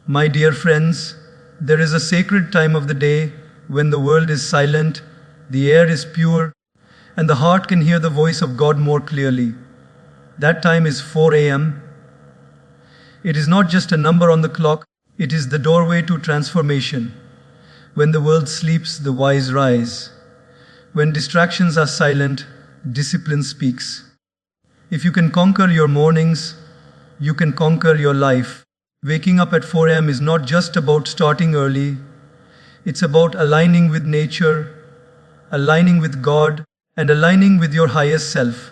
My dear friends, there is a sacred time of the day when the world is silent, the air is pure, and the heart can hear the voice of God more clearly. That time is 4 a.m. It is not just a number on the clock, it is the doorway to transformation. When the world sleeps, the wise rise. When distractions are silent, discipline speaks. If you can conquer your mornings, you can conquer your life. Waking up at 4 a.m. is not just about starting early. It's about aligning with nature, aligning with God, and aligning with your highest self.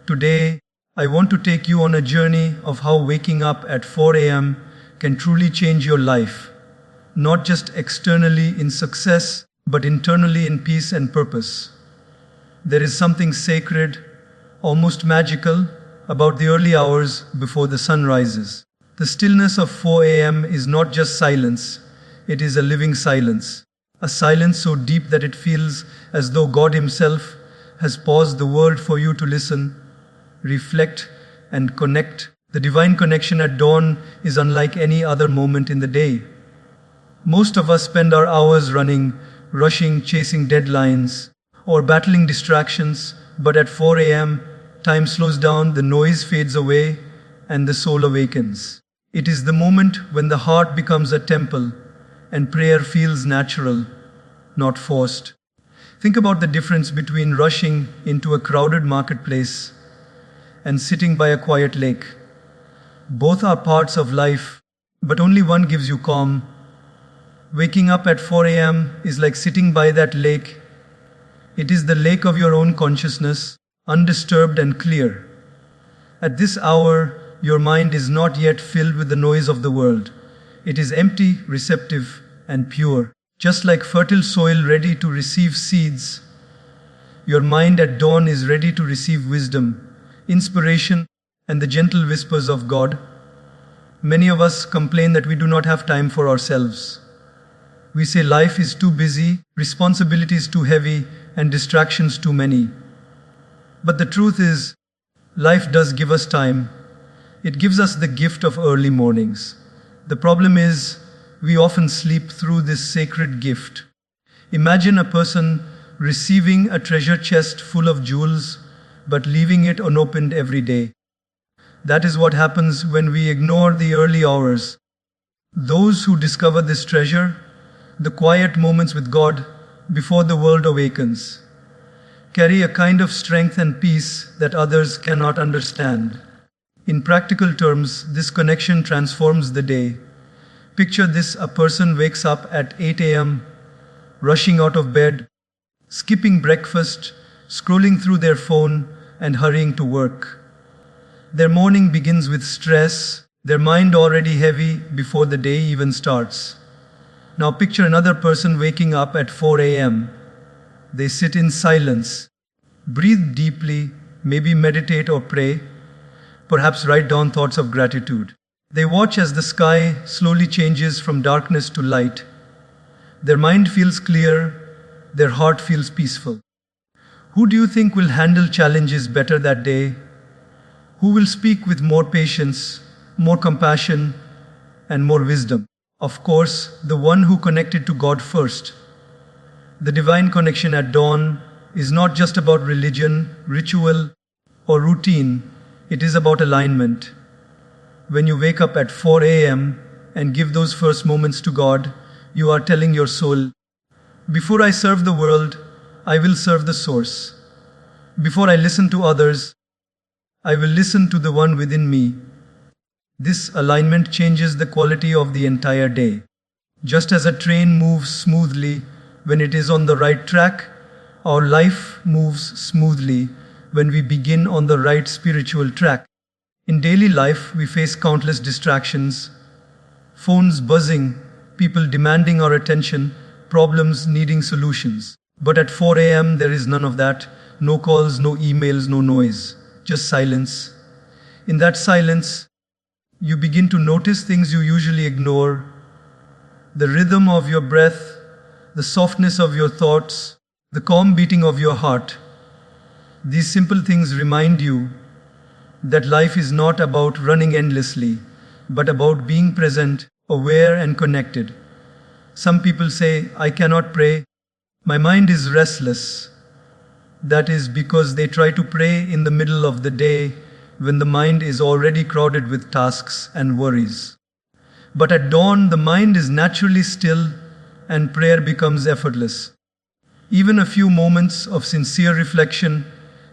Today, I want to take you on a journey of how waking up at 4 a.m. can truly change your life. Not just externally in success, but internally in peace and purpose. There is something sacred, almost magical, about the early hours before the sun rises. The stillness of 4 a.m. is not just silence, it is a living silence. A silence so deep that it feels as though God Himself has paused the world for you to listen, reflect, and connect. The divine connection at dawn is unlike any other moment in the day. Most of us spend our hours running, rushing, chasing deadlines, or battling distractions, but at 4 a.m., time slows down, the noise fades away, and the soul awakens. It is the moment when the heart becomes a temple, and prayer feels natural, not forced. Think about the difference between rushing into a crowded marketplace and sitting by a quiet lake. Both are parts of life, but only one gives you calm. Waking up at 4 a.m. is like sitting by that lake. It is the lake of your own consciousness, undisturbed and clear. At this hour, your mind is not yet filled with the noise of the world. It is empty, receptive, and pure. Just like fertile soil ready to receive seeds, your mind at dawn is ready to receive wisdom, inspiration, and the gentle whispers of God. Many of us complain that we do not have time for ourselves. We say life is too busy, responsibilities too heavy, and distractions too many. But the truth is, life does give us time. It gives us the gift of early mornings. The problem is, we often sleep through this sacred gift. Imagine a person receiving a treasure chest full of jewels, but leaving it unopened every day. That is what happens when we ignore the early hours. Those who discover this treasure, the quiet moments with God before the world awakens, carry a kind of strength and peace that others cannot understand. In practical terms, this connection transforms the day. Picture this: a person wakes up at 8 a.m., rushing out of bed, skipping breakfast, scrolling through their phone, and hurrying to work. Their morning begins with stress, their mind already heavy before the day even starts. Now picture another person waking up at 4 a.m. They sit in silence, breathe deeply, maybe meditate or pray, perhaps write down thoughts of gratitude. They watch as the sky slowly changes from darkness to light. Their mind feels clear, their heart feels peaceful. Who do you think will handle challenges better that day? Who will speak with more patience, more compassion, and more wisdom? Of course, the one who connected to God first. The divine connection at dawn is not just about religion, ritual, or routine. It is about alignment. When you wake up at 4 a.m. and give those first moments to God, you are telling your soul, before I serve the world, I will serve the source. Before I listen to others, I will listen to the one within me. This alignment changes the quality of the entire day. Just as a train moves smoothly when it is on the right track, our life moves smoothly when we begin on the right spiritual track. In daily life, we face countless distractions, phones buzzing, people demanding our attention, problems needing solutions. But at 4 a.m., there is none of that. No calls, no emails, no noise, just silence. In that silence, you begin to notice things you usually ignore: the rhythm of your breath, the softness of your thoughts, the calm beating of your heart. These simple things remind you that life is not about running endlessly, but about being present aware and connected. Some people say, I cannot pray. My mind is restless. That is because they try to pray in the middle of the day when the mind is already crowded with tasks and worries. But at dawn, the mind is naturally still and prayer becomes effortless. Even a few moments of sincere reflection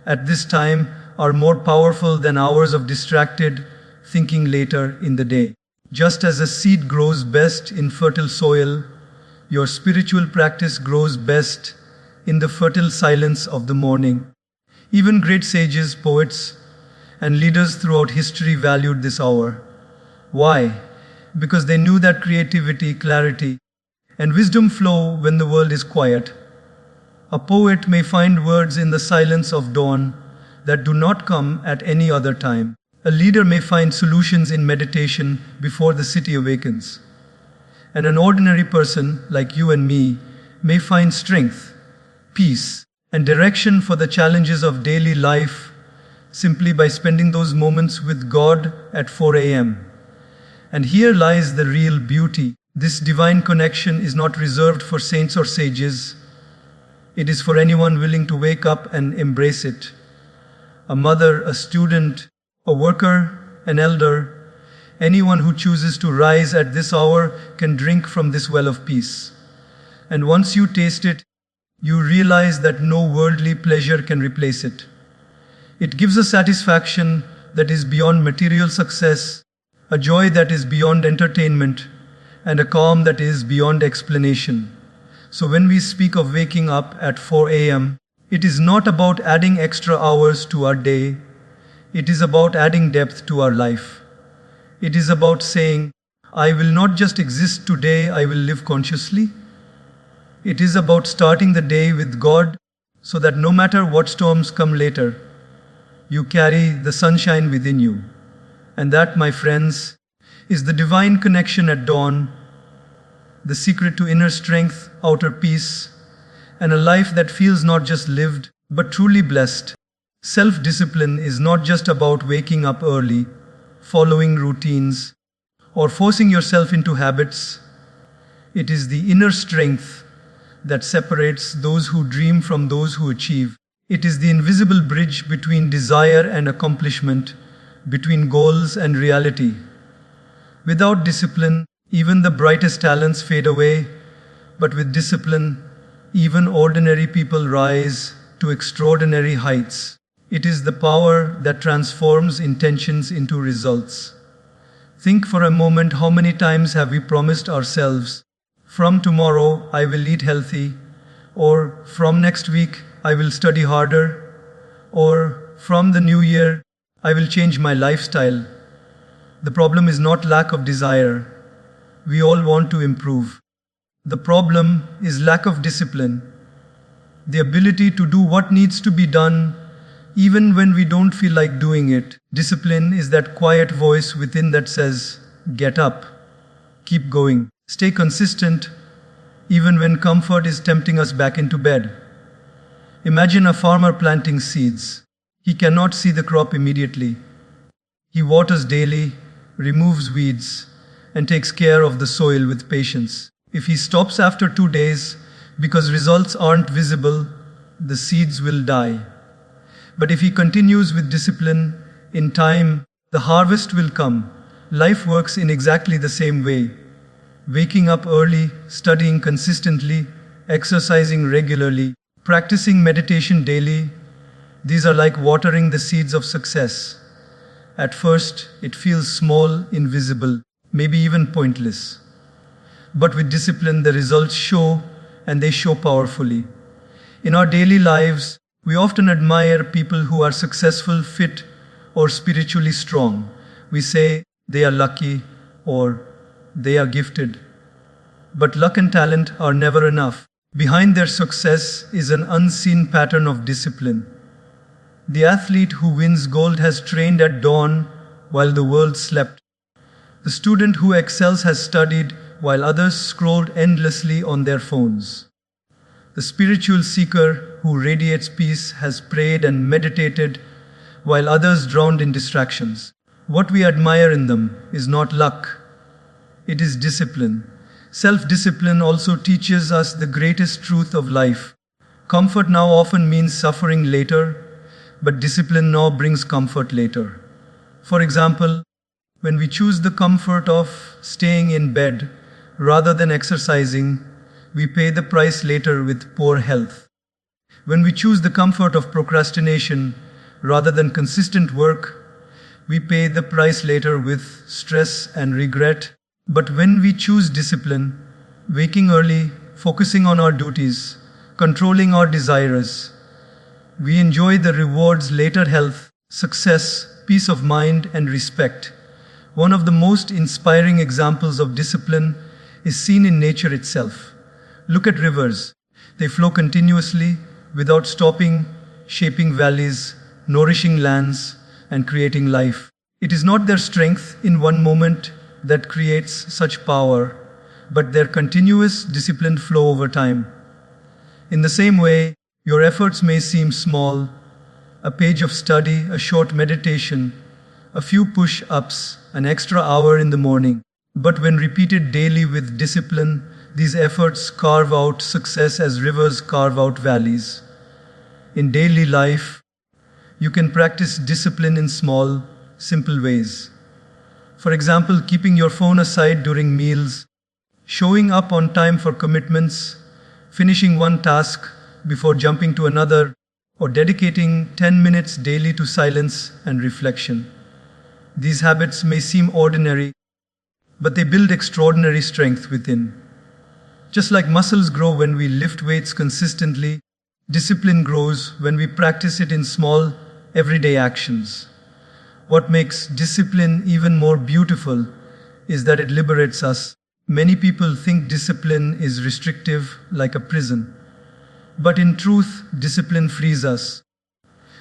at this time are more powerful than hours of distracted thinking later in the day. Just as a seed grows best in fertile soil, your spiritual practice grows best in the fertile silence of the morning. Even great sages, poets, and leaders throughout history valued this hour. Why? Because they knew that creativity, clarity, and wisdom flow when the world is quiet. A poet may find words in the silence of dawn that do not come at any other time. A leader may find solutions in meditation before the city awakens. And an ordinary person like you and me may find strength, peace, and direction for the challenges of daily life simply by spending those moments with God at 4 a.m. And here lies the real beauty. This divine connection is not reserved for saints or sages. It is for anyone willing to wake up and embrace it. A mother, a student, a worker, an elder, anyone who chooses to rise at this hour can drink from this well of peace. And once you taste it, you realize that no worldly pleasure can replace it. It gives a satisfaction that is beyond material success, a joy that is beyond entertainment, and a calm that is beyond explanation. So when we speak of waking up at 4 a.m., it is not about adding extra hours to our day. It is about adding depth to our life. It is about saying, I will not just exist today, I will live consciously. It is about starting the day with God so that no matter what storms come later, you carry the sunshine within you. And that, my friends, is the divine connection at dawn, the secret to inner strength, outer peace, and a life that feels not just lived, but truly blessed. Self-discipline is not just about waking up early, following routines, or forcing yourself into habits. It is the inner strength that separates those who dream from those who achieve. It is the invisible bridge between desire and accomplishment, between goals and reality. Without discipline, even the brightest talents fade away, but with discipline, even ordinary people rise to extraordinary heights. It is the power that transforms intentions into results. Think for a moment, how many times have we promised ourselves, from tomorrow I will eat healthy, or from next week I will study harder, or from the new year I will change my lifestyle. The problem is not lack of desire. We all want to improve. The problem is lack of discipline. The ability to do what needs to be done even when we don't feel like doing it. Discipline is that quiet voice within that says, get up, keep going, stay consistent, even when comfort is tempting us back into bed. Imagine a farmer planting seeds. He cannot see the crop immediately. He waters daily, removes weeds, and takes care of the soil with patience. If he stops after 2 days because results aren't visible, the seeds will die. But if he continues with discipline, in time, the harvest will come. Life works in exactly the same way. Waking up early, studying consistently, exercising regularly, practicing meditation daily, these are like watering the seeds of success. At first, it feels small, invisible, maybe even pointless. But with discipline, the results show, and they show powerfully. In our daily lives, we often admire people who are successful, fit, or spiritually strong. We say they are lucky or they are gifted. But luck and talent are never enough. Behind their success is an unseen pattern of discipline. The athlete who wins gold has trained at dawn while the world slept. The student who excels has studied while others scrolled endlessly on their phones. The spiritual seeker who radiates peace has prayed and meditated while others drowned in distractions. What we admire in them is not luck. It is discipline. Self-discipline also teaches us the greatest truth of life. Comfort now often means suffering later, but discipline now brings comfort later. For example, when we choose the comfort of staying in bed rather than exercising, we pay the price later with poor health. When we choose the comfort of procrastination rather than consistent work, we pay the price later with stress and regret. But when we choose discipline, waking early, focusing on our duties, controlling our desires, we enjoy the rewards later: health, success, peace of mind, and respect. One of the most inspiring examples of discipline is seen in nature itself. Look at rivers. They flow continuously, without stopping, shaping valleys, nourishing lands, and creating life. It is not their strength in one moment that creates such power, but their continuous, disciplined flow over time. In the same way, your efforts may seem small: a page of study, a short meditation, a few push-ups, an extra hour in the morning. But when repeated daily with discipline, these efforts carve out success as rivers carve out valleys. In daily life, you can practice discipline in small, simple ways. For example, keeping your phone aside during meals, showing up on time for commitments, finishing one task before jumping to another, or dedicating 10 minutes daily to silence and reflection. These habits may seem ordinary, but they build extraordinary strength within. Just like muscles grow when we lift weights consistently, discipline grows when we practice it in small, everyday actions. What makes discipline even more beautiful is that it liberates us. Many people think discipline is restrictive, like a prison. But in truth, discipline frees us.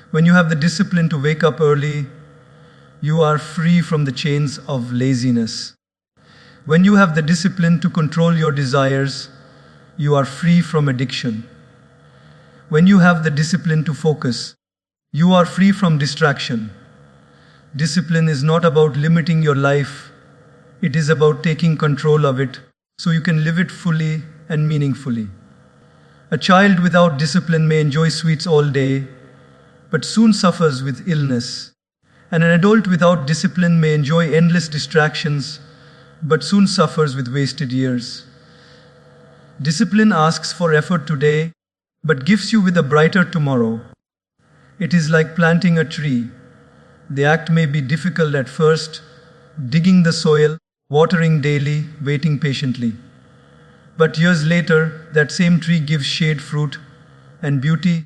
When you have the discipline to wake up early, you are free from the chains of laziness. When you have the discipline to control your desires, you are free from addiction. When you have the discipline to focus, you are free from distraction. Discipline is not about limiting your life, it is about taking control of it so you can live it fully and meaningfully. A child without discipline may enjoy sweets all day, but soon suffers with illness. And an adult without discipline may enjoy endless distractions, but soon suffers with wasted years. Discipline asks for effort today, but gives you with a brighter tomorrow. It is like planting a tree. The act may be difficult at first, digging the soil, watering daily, waiting patiently. But years later, that same tree gives shade, fruit, and beauty,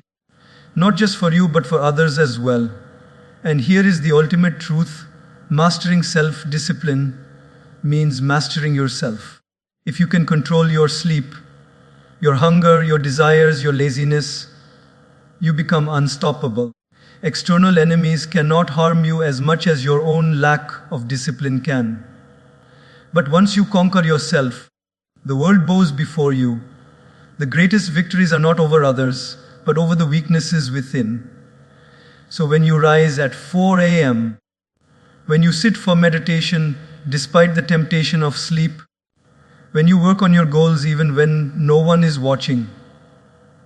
not just for you but for others as well. And here is the ultimate truth: mastering self-discipline means mastering yourself. If you can control your sleep, your hunger, your desires, your laziness, you become unstoppable. External enemies cannot harm you as much as your own lack of discipline can. But once you conquer yourself, the world bows before you. The greatest victories are not over others, but over the weaknesses within. So when you rise at 4 a.m., when you sit for meditation despite the temptation of sleep, when you work on your goals even when no one is watching,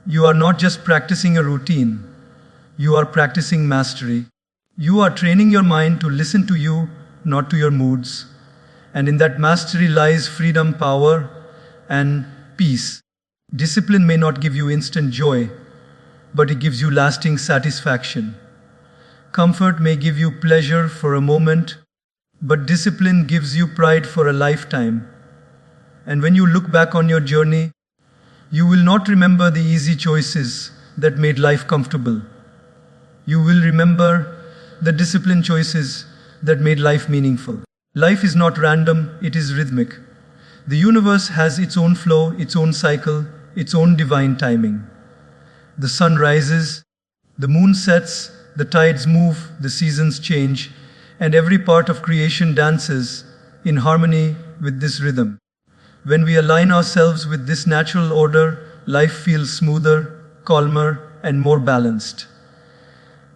you are not just practicing a routine, you are practicing mastery. You are training your mind to listen to you, not to your moods. And in that mastery lies freedom, power, and peace. Discipline may not give you instant joy, but it gives you lasting satisfaction. Comfort may give you pleasure for a moment, but discipline gives you pride for a lifetime. And when you look back on your journey, you will not remember the easy choices that made life comfortable. You will remember the disciplined choices that made life meaningful. Life is not random, it is rhythmic. The universe has its own flow, its own cycle, its own divine timing. The sun rises, the moon sets, the tides move, the seasons change, and every part of creation dances in harmony with this rhythm. When we align ourselves with this natural order, life feels smoother, calmer, and more balanced.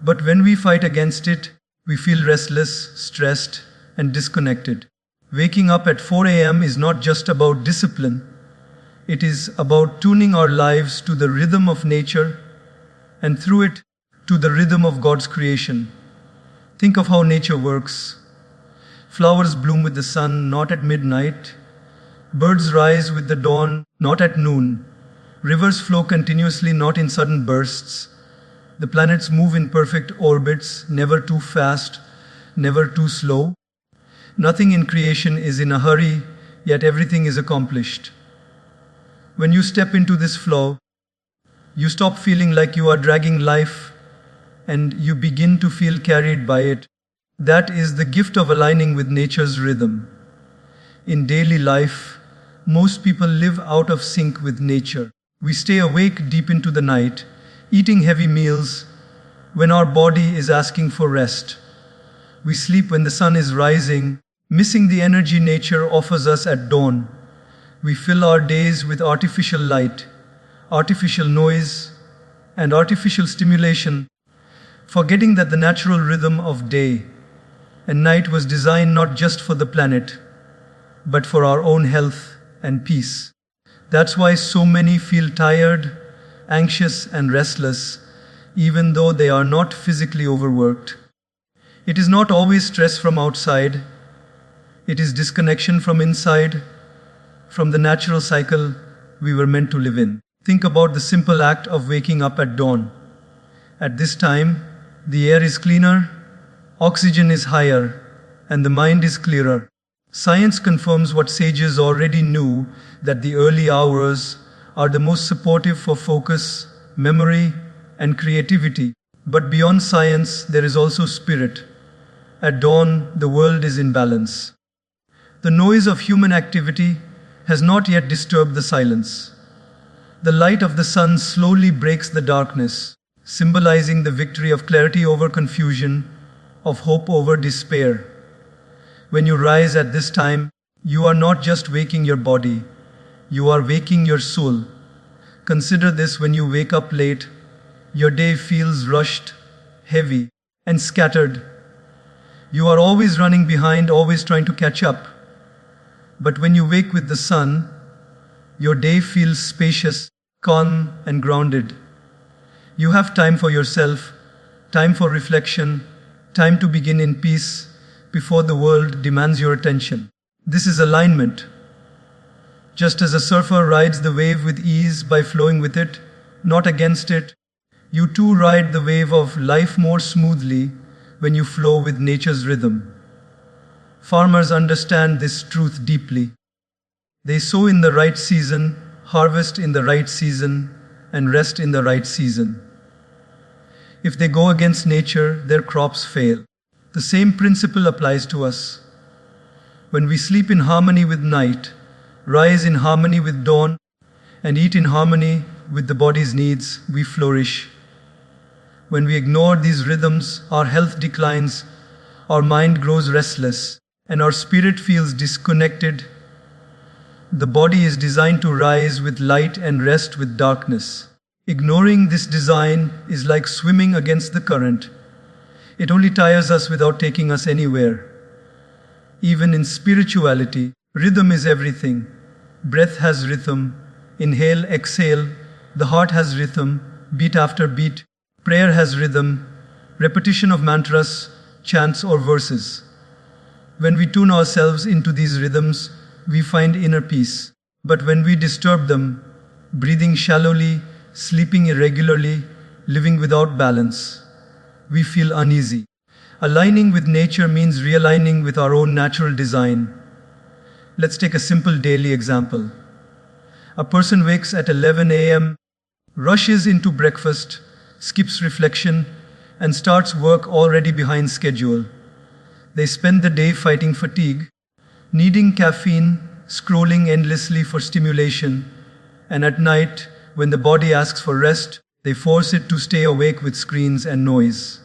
But when we fight against it, we feel restless, stressed, and disconnected. Waking up at 4 a.m. is not just about discipline, it is about tuning our lives to the rhythm of nature and through it to the rhythm of God's creation. Think of how nature works. Flowers bloom with the sun, not at midnight. Birds rise with the dawn, not at noon. Rivers flow continuously, not in sudden bursts. The planets move in perfect orbits, never too fast, never too slow. Nothing in creation is in a hurry, yet everything is accomplished. When you step into this flow, you stop feeling like you are dragging life and you begin to feel carried by it. That is the gift of aligning with nature's rhythm. In daily life, most people live out of sync with nature. We stay awake deep into the night, eating heavy meals when our body is asking for rest. We sleep when the sun is rising, missing the energy nature offers us at dawn. We fill our days with artificial light, artificial noise, and artificial stimulation, forgetting that the natural rhythm of day and night was designed not just for the planet, but for our own health and peace. That's why so many feel tired, anxious, and restless, even though they are not physically overworked. It is not always stress from outside, it is disconnection from inside, from the natural cycle we were meant to live in. Think about the simple act of waking up at dawn. At this time, the air is cleaner, oxygen is higher, and the mind is clearer. Science confirms what sages already knew, that the early hours are the most supportive for focus, memory, and creativity. But beyond science, there is also spirit. At dawn, the world is in balance. The noise of human activity has not yet disturbed the silence. The light of the sun slowly breaks the darkness, symbolizing the victory of clarity over confusion, of hope over despair. When you rise at this time, you are not just waking your body, you are waking your soul. Consider this: when you wake up late, your day feels rushed, heavy, and scattered. You are always running behind, always trying to catch up. But when you wake with the sun, your day feels spacious, calm, and grounded. You have time for yourself, time for reflection, time to begin in peace before the world demands your attention. This is alignment. Just as a surfer rides the wave with ease by flowing with it, not against it, you too ride the wave of life more smoothly when you flow with nature's rhythm. Farmers understand this truth deeply. They sow in the right season, harvest in the right season, and rest in the right season. If they go against nature, their crops fail. The same principle applies to us. When we sleep in harmony with night, rise in harmony with dawn, and eat in harmony with the body's needs, we flourish. When we ignore these rhythms, our health declines, our mind grows restless, and our spirit feels disconnected. The body is designed to rise with light and rest with darkness. Ignoring this design is like swimming against the current. It only tires us without taking us anywhere. Even in spirituality, rhythm is everything. Breath has rhythm. Inhale, exhale. The heart has rhythm, beat after beat. Prayer has rhythm. Repetition of mantras, chants, or verses. When we tune ourselves into these rhythms, we find inner peace. But when we disturb them, breathing shallowly, sleeping irregularly, living without balance, we feel uneasy. Aligning with nature means realigning with our own natural design. Let's take a simple daily example. A person wakes at 11 a.m., rushes into breakfast, skips reflection, and starts work already behind schedule. They spend the day fighting fatigue, needing caffeine, scrolling endlessly for stimulation, and at night, when the body asks for rest, they force it to stay awake with screens and noise.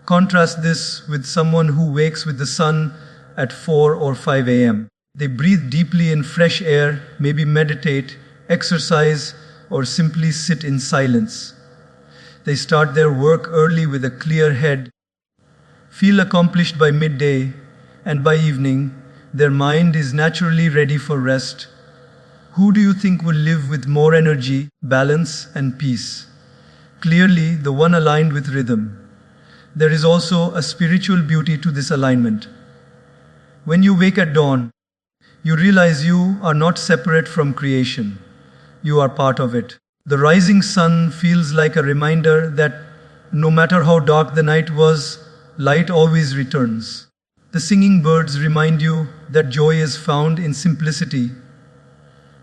Contrast this with someone who wakes with the sun at 4 or 5 a.m. They breathe deeply in fresh air, maybe meditate, exercise, or simply sit in silence. They start their work early with a clear head, feel accomplished by midday, and by evening, their mind is naturally ready for rest. Who do you think will live with more energy, balance, and peace? Clearly, the one aligned with rhythm. There is also a spiritual beauty to this alignment. When you wake at dawn, you realize you are not separate from creation. You are part of it. The rising sun feels like a reminder that no matter how dark the night was, light always returns. The singing birds remind you that joy is found in simplicity.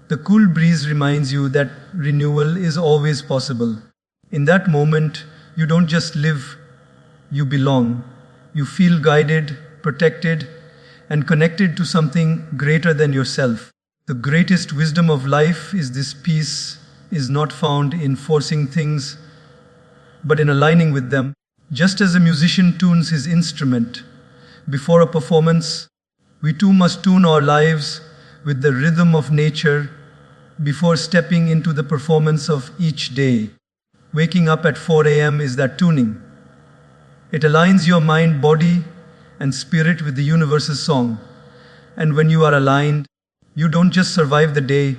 The cool breeze reminds you that renewal is always possible. In that moment, you don't just live, you belong. You feel guided, protected, and connected to something greater than yourself. The greatest wisdom of life is this: peace is not found in forcing things, but in aligning with them. Just as a musician tunes his instrument before a performance, we too must tune our lives with the rhythm of nature before stepping into the performance of each day. Waking up at 4 a.m. is that tuning. It aligns your mind, body, and spirit with the universe's song. And when you are aligned, you don't just survive the day,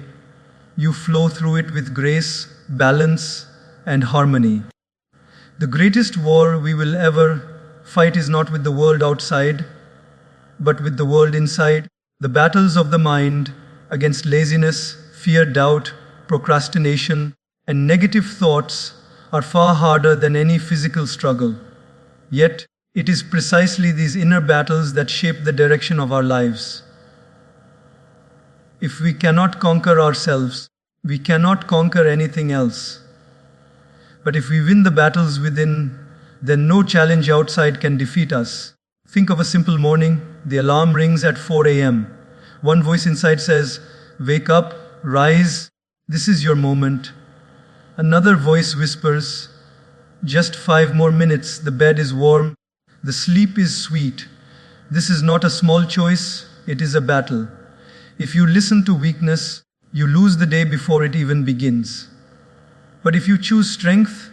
you flow through it with grace, balance, and harmony. The greatest war we will ever fight is not with the world outside, but with the world inside. The battles of the mind against laziness, fear, doubt, procrastination, and negative thoughts are far harder than any physical struggle. Yet, it is precisely these inner battles that shape the direction of our lives. If we cannot conquer ourselves, we cannot conquer anything else. But if we win the battles within, then no challenge outside can defeat us. Think of a simple morning. The alarm rings at 4 a.m. One voice inside says, "Wake up, rise, this is your moment." Another voice whispers, "Just 5 more minutes, the bed is warm, the sleep is sweet." This is not a small choice, it is a battle. If you listen to weakness, you lose the day before it even begins. But if you choose strength,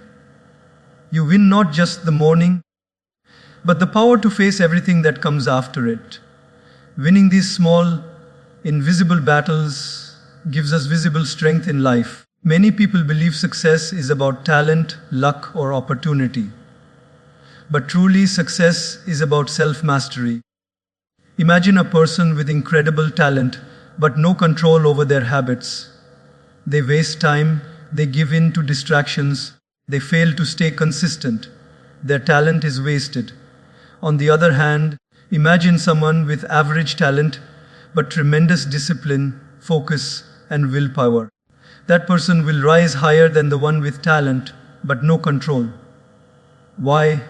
you win not just the morning, but the power to face everything that comes after it. Winning these small, invisible battles gives us visible strength in life. Many people believe success is about talent, luck, or opportunity. But truly, success is about self-mastery. Imagine a person with incredible talent, but no control over their habits. They waste time, they give in to distractions, they fail to stay consistent. Their talent is wasted. On the other hand, imagine someone with average talent, but tremendous discipline, focus, and willpower. That person will rise higher than the one with talent, but no control. Why?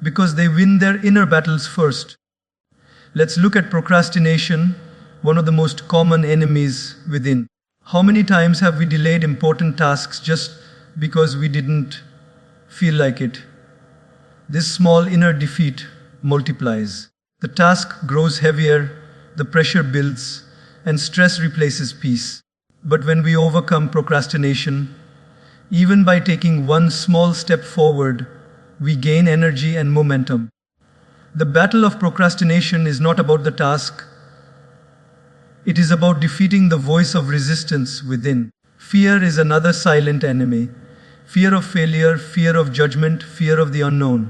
Because they win their inner battles first. Let's look at procrastination, one of the most common enemies within. How many times have we delayed important tasks just because we didn't feel like it? This small inner defeat multiplies. The task grows heavier, the pressure builds, and stress replaces peace. But when we overcome procrastination, even by taking one small step forward, we gain energy and momentum. The battle of procrastination is not about the task. It is about defeating the voice of resistance within. Fear is another silent enemy. Fear of failure, fear of judgment, fear of the unknown.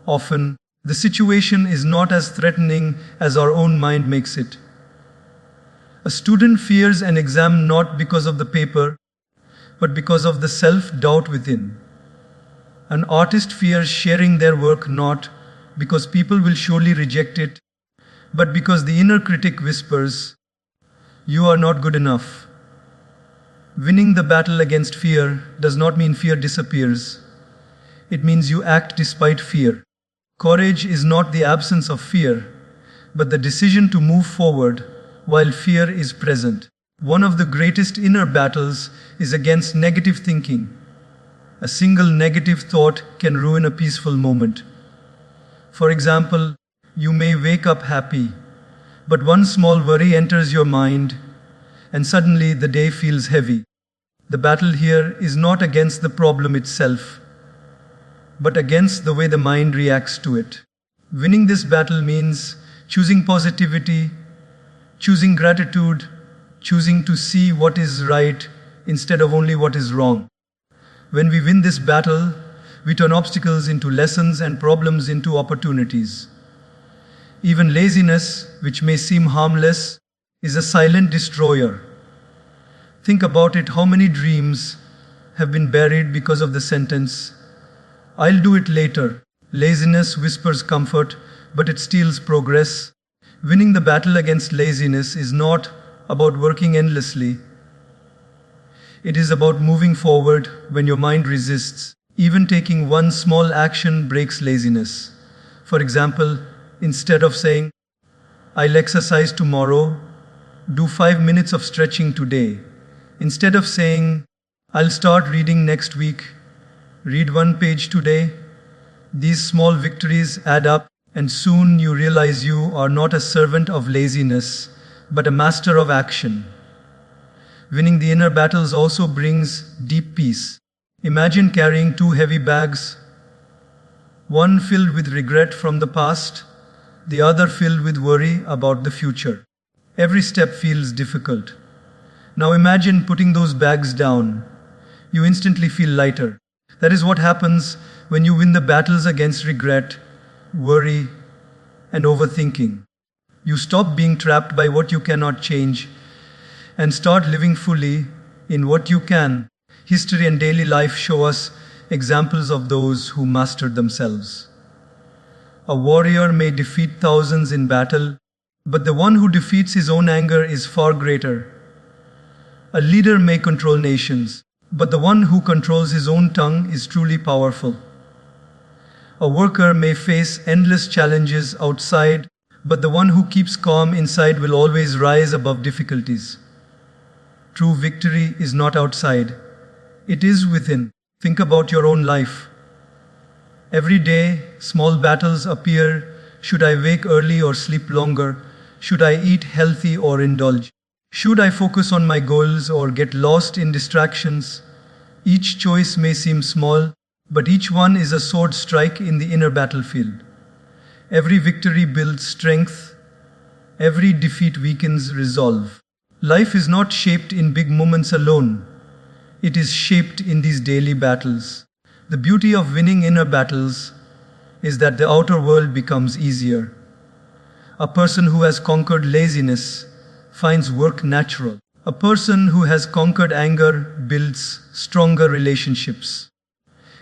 Often, the situation is not as threatening as our own mind makes it. A student fears an exam not because of the paper, but because of the self-doubt within. An artist fears sharing their work not because people will surely reject it, but because the inner critic whispers, "You are not good enough." Winning the battle against fear does not mean fear disappears. It means you act despite fear. Courage is not the absence of fear, but the decision to move forward while fear is present. One of the greatest inner battles is against negative thinking. A single negative thought can ruin a peaceful moment. For example, you may wake up happy, but one small worry enters your mind, and suddenly the day feels heavy. The battle here is not against the problem itself, but against the way the mind reacts to it. Winning this battle means choosing positivity choosing gratitude, choosing to see what is right instead of only what is wrong. When we win this battle, we turn obstacles into lessons and problems into opportunities. Even laziness, which may seem harmless, is a silent destroyer. Think about it, how many dreams have been buried because of the sentence, "I'll do it later." Laziness whispers comfort, but it steals progress. Winning the battle against laziness is not about working endlessly. It is about moving forward when your mind resists. Even taking one small action breaks laziness. For example, instead of saying, "I'll exercise tomorrow," do 5 minutes of stretching today. Instead of saying, "I'll start reading next week," read 1 page today. These small victories add up, and soon you realize you are not a servant of laziness, but a master of action. Winning the inner battles also brings deep peace. Imagine carrying 2 heavy bags, one filled with regret from the past, the other filled with worry about the future. Every step feels difficult. Now imagine putting those bags down. You instantly feel lighter. That is what happens when you win the battles against regret, worry, and overthinking. You stop being trapped by what you cannot change and start living fully in what you can. History and daily life show us examples of those who mastered themselves. A warrior may defeat thousands in battle, but the one who defeats his own anger is far greater. A leader may control nations, but the one who controls his own tongue is truly powerful. A worker may face endless challenges outside, but the one who keeps calm inside will always rise above difficulties. True victory is not outside, it is within. Think about your own life. Every day, small battles appear. Should I wake early or sleep longer? Should I eat healthy or indulge? Should I focus on my goals or get lost in distractions? Each choice may seem small, but each one is a sword strike in the inner battlefield. Every victory builds strength. Every defeat weakens resolve. Life is not shaped in big moments alone. It is shaped in these daily battles. The beauty of winning inner battles is that the outer world becomes easier. A person who has conquered laziness finds work natural. A person who has conquered anger builds stronger relationships.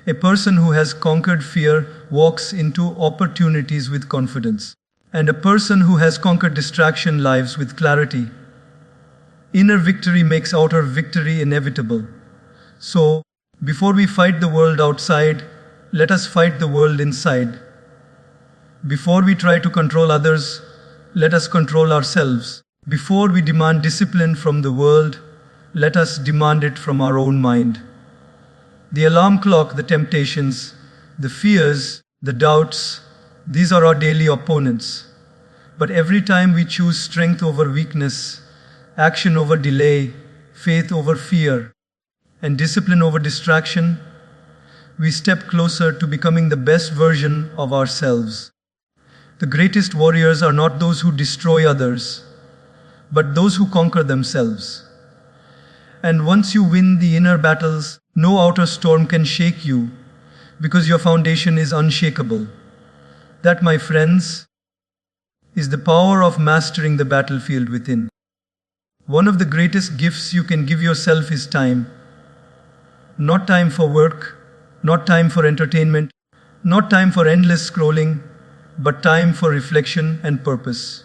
A person who has conquered fear walks into opportunities with confidence. And a person who has conquered distraction lives with clarity. Inner victory makes outer victory inevitable. So, before we fight the world outside, let us fight the world inside. Before we try to control others, let us control ourselves. Before we demand discipline from the world, let us demand it from our own mind. The alarm clock, the temptations, the fears, the doubts, these are our daily opponents. But every time we choose strength over weakness, action over delay, faith over fear, and discipline over distraction, we step closer to becoming the best version of ourselves. The greatest warriors are not those who destroy others, but those who conquer themselves. And once you win the inner battles, no outer storm can shake you, because your foundation is unshakable. That, my friends, is the power of mastering the battlefield within. One of the greatest gifts you can give yourself is time. Not time for work, not time for entertainment, not time for endless scrolling, but time for reflection and purpose.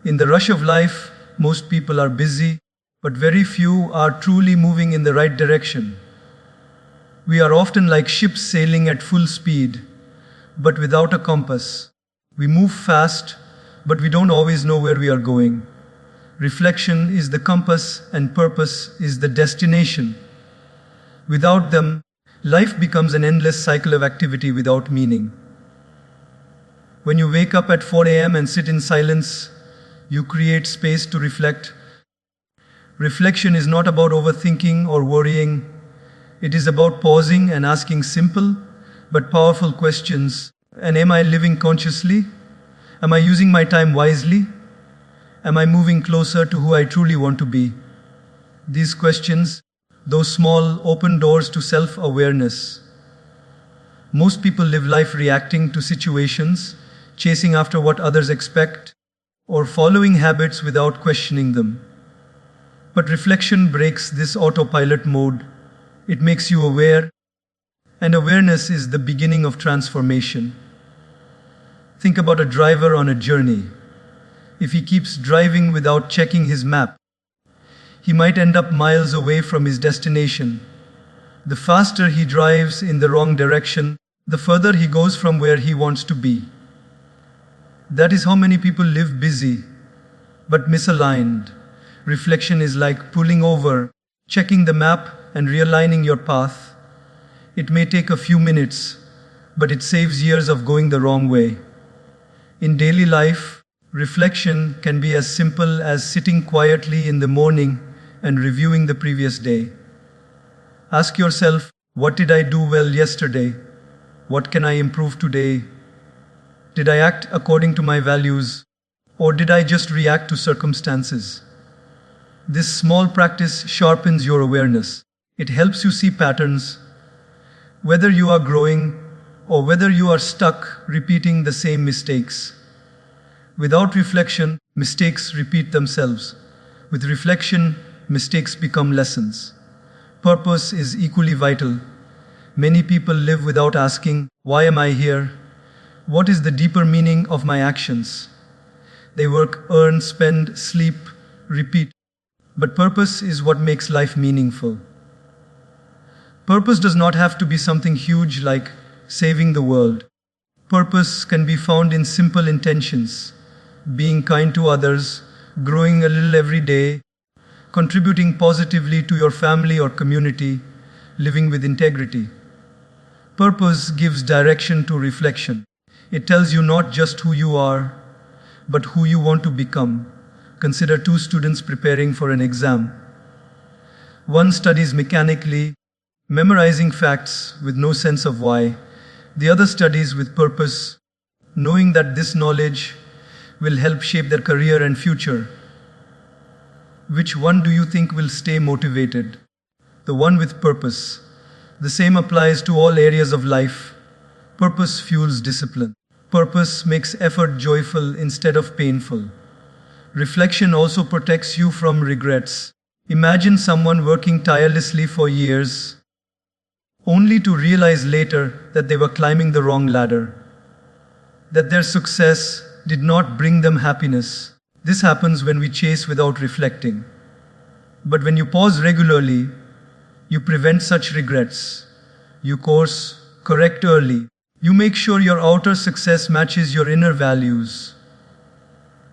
In the rush of life, most people are busy, but very few are truly moving in the right direction. We are often like ships sailing at full speed, but without a compass. We move fast, but we don't always know where we are going. Reflection is the compass and purpose is the destination. Without them, life becomes an endless cycle of activity without meaning. When you wake up at 4 a.m. and sit in silence, you create space to reflect. Reflection is not about overthinking or worrying. It is about pausing and asking simple but powerful questions. And am I living consciously? Am I using my time wisely? Am I moving closer to who I truly want to be? These questions, those small open doors to self-awareness. Most people live life reacting to situations, chasing after what others expect, or following habits without questioning them. But reflection breaks this autopilot mode. It makes you aware, and awareness is the beginning of transformation. Think about a driver on a journey. If he keeps driving without checking his map, he might end up miles away from his destination. The faster he drives in the wrong direction, the further he goes from where he wants to be. That is how many people live busy, but misaligned. Reflection is like pulling over, checking the map, and realigning your path. It may take a few minutes, but it saves years of going the wrong way. In daily life, reflection can be as simple as sitting quietly in the morning and reviewing the previous day. Ask yourself, what did I do well yesterday? What can I improve today? Did I act according to my values, or did I just react to circumstances? This small practice sharpens your awareness. It helps you see patterns, whether you are growing or whether you are stuck repeating the same mistakes. Without reflection, mistakes repeat themselves. With reflection, mistakes become lessons. Purpose is equally vital. Many people live without asking, why am I here? What is the deeper meaning of my actions? They work, earn, spend, sleep, repeat. But purpose is what makes life meaningful. Purpose does not have to be something huge like saving the world. Purpose can be found in simple intentions, being kind to others, growing a little every day, contributing positively to your family or community, living with integrity. Purpose gives direction to reflection. It tells you not just who you are, but who you want to become. Consider two students preparing for an exam. One studies mechanically, memorizing facts with no sense of why. The other studies with purpose, knowing that this knowledge will help shape their career and future. Which one do you think will stay motivated? The one with purpose. The same applies to all areas of life. Purpose fuels discipline. Purpose makes effort joyful instead of painful. Reflection also protects you from regrets. Imagine someone working tirelessly for years, only to realize later that they were climbing the wrong ladder, that their success did not bring them happiness. This happens when we chase without reflecting. But when you pause regularly, you prevent such regrets. You course correct early. You make sure your outer success matches your inner values.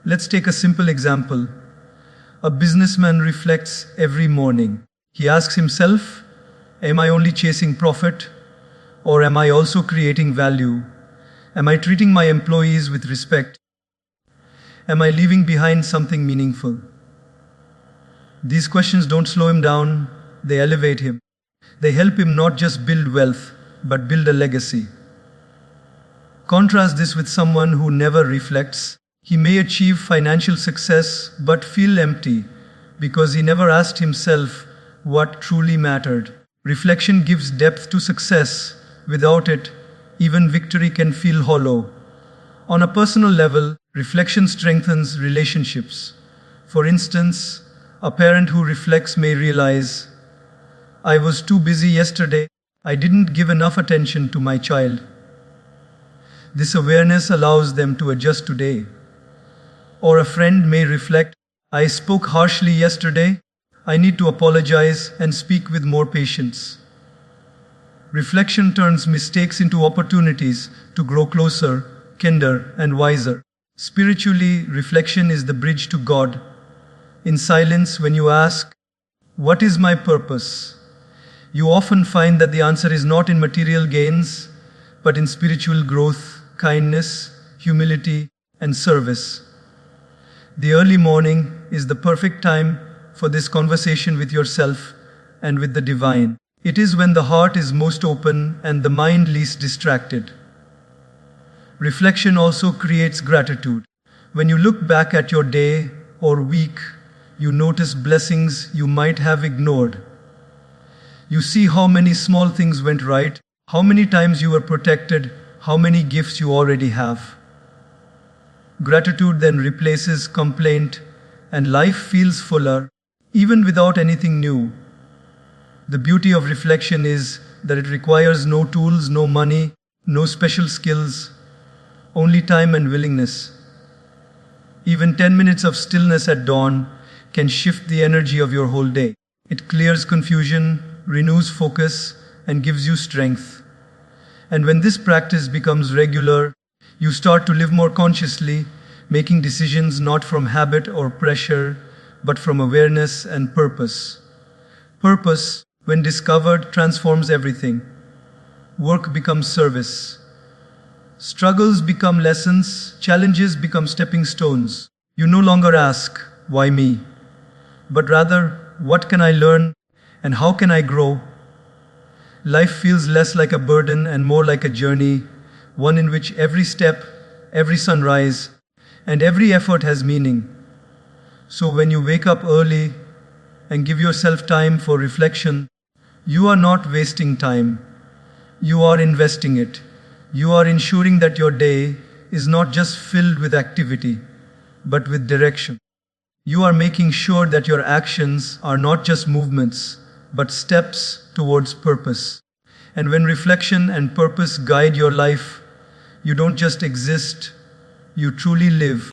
Let's take a simple example. A businessman reflects every morning. He asks himself, am I only chasing profit? Or am I also creating value? Am I treating my employees with respect? Am I leaving behind something meaningful? These questions don't slow him down, they elevate him. They help him not just build wealth, but build a legacy. Contrast this with someone who never reflects. He may achieve financial success but feel empty because he never asked himself what truly mattered. Reflection gives depth to success. Without it, even victory can feel hollow. On a personal level, reflection strengthens relationships. For instance, a parent who reflects may realize, I was too busy yesterday. I didn't give enough attention to my child. This awareness allows them to adjust today. Or a friend may reflect, I spoke harshly yesterday. I need to apologize and speak with more patience. Reflection turns mistakes into opportunities to grow closer, kinder, and wiser. Spiritually, reflection is the bridge to God. In silence, when you ask, what is my purpose? You often find that the answer is not in material gains, but in spiritual growth, kindness, humility, and service. The early morning is the perfect time for this conversation with yourself and with the divine. It is when the heart is most open and the mind least distracted. Reflection also creates gratitude. When you look back at your day, or weak, you notice blessings you might have ignored. You see how many small things went right, how many times you were protected, how many gifts you already have. Gratitude then replaces complaint, and life feels fuller, even without anything new. The beauty of reflection is that it requires no tools, no money, no special skills, only time and willingness. Even 10 minutes of stillness at dawn can shift the energy of your whole day. It clears confusion, renews focus, and gives you strength. And when this practice becomes regular, you start to live more consciously, making decisions not from habit or pressure, but from awareness and purpose. Purpose, when discovered, transforms everything. Work becomes service. Struggles become lessons, challenges become stepping stones. You no longer ask, why me? But rather, what can I learn and how can I grow? Life feels less like a burden and more like a journey, one in which every step, every sunrise, and every effort has meaning. So when you wake up early and give yourself time for reflection, you are not wasting time. You are investing it. You are ensuring that your day is not just filled with activity, but with direction. You are making sure that your actions are not just movements, but steps towards purpose. And when reflection and purpose guide your life, you don't just exist, you truly live.